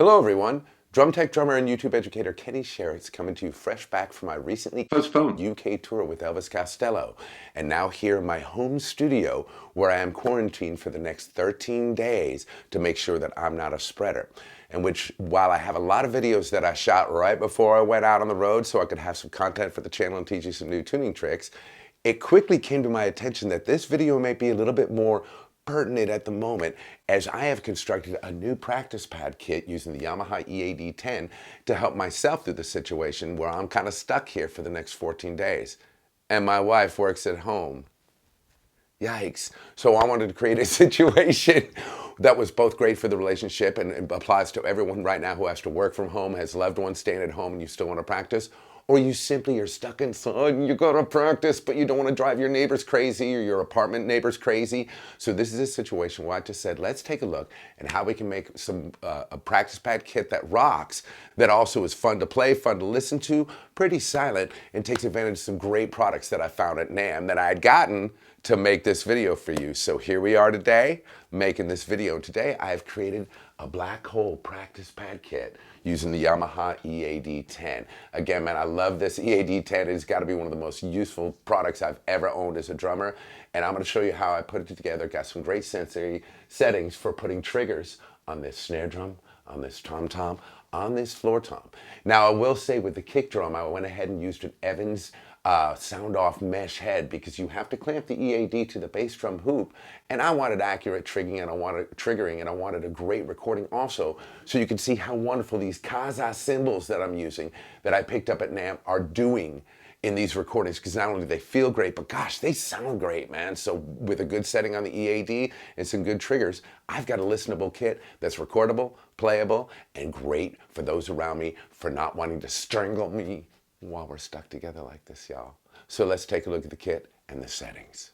Hello everyone, drum tech, drummer, and YouTube educator Kenny Sherritt's coming to you fresh back from my recently postponed UK tour with Elvis Costello, and now here in my home studio where I am quarantined for the next 13 days to make sure that I'm not a spreader. In which, while I have a lot of videos that I shot right before I went out on the road so I could have some content for the channel and teach you some new tuning tricks, it quickly came to my attention that this video may be a little bit more pertinent at the moment, as I have constructed a new practice pad kit using the Yamaha EAD10 to help myself through the situation where I'm kind of stuck here for the next 14 days. And my wife works at home. Yikes. So I wanted to create a situation that was both great for the relationship and applies to everyone right now who has to work from home, has loved ones staying at home, and you still want to practice. Or you simply are stuck inside and you gotta practice, but you don't want to drive your neighbors crazy or your apartment neighbors crazy. So this is a situation where I just said, let's take a look at how we can make some a practice pad kit that rocks, that also is fun to play, fun to listen to, pretty silent, and takes advantage of some great products that I found at NAMM that I had gotten to make this video for you. So here we are today, making this video. Today I've created a black hole practice pad kit using the Yamaha EAD10. Again, man, I love this EAD10. It's got to be one of the most useful products I've ever owned as a drummer. And I'm going to show you how I put it together. Got some great sensory settings for putting triggers on this snare drum, on this tom-tom, on this floor tom. Now, I will say with the kick drum, I went ahead and used an Evans sound off mesh head, because you have to clamp the EAD to the bass drum hoop, and I wanted accurate triggering and I wanted a great recording also, so you can see how wonderful these Kaza cymbals that I'm using that I picked up at NAMM are doing in these recordings, because not only do they feel great, but gosh, they sound great, man. So with a good setting on the EAD and some good triggers, I've got a listenable kit that's recordable, playable, and great for those around me for not wanting to strangle me while we're stuck together like this, y'all. So let's take a look at the kit and the settings.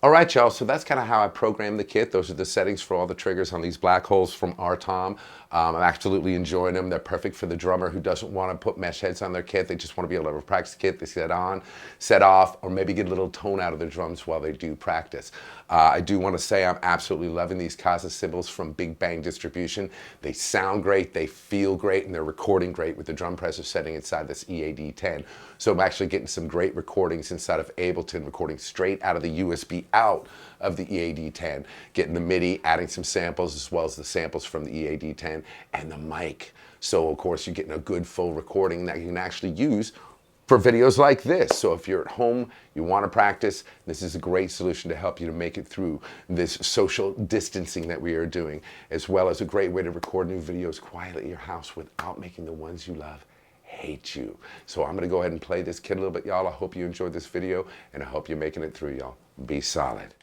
All right, y'all, so that's kind of how I programmed the kit. Those are the settings for all the triggers on these black holes from RTOM. I'm absolutely enjoying them. They're perfect for the drummer who doesn't want to put mesh heads on their kit. They just want to be able to have a practice kit they set on, set off, or maybe get a little tone out of their drums while they do practice. I do want to say I'm absolutely loving these Kaza cymbals from Big Bang Distribution. They sound great, they feel great, and they're recording great with the DRUMPRESSOR setting inside this EAD10. So I'm actually getting some great recordings inside of Ableton, recording straight out of the USB out of the EAD10, getting the MIDI, adding some samples as well as the samples from the EAD10 and the mic. So of course you're getting a good full recording that you can actually use for videos like this. So if you're at home, you want to practice, this is a great solution to help you to make it through this social distancing that we are doing, as well as a great way to record new videos quietly at your house without making the ones you love hate you. So I'm gonna go ahead and play this kit a little bit, y'all. I hope you enjoyed this video, and I hope you're making it through, y'all. Be solid.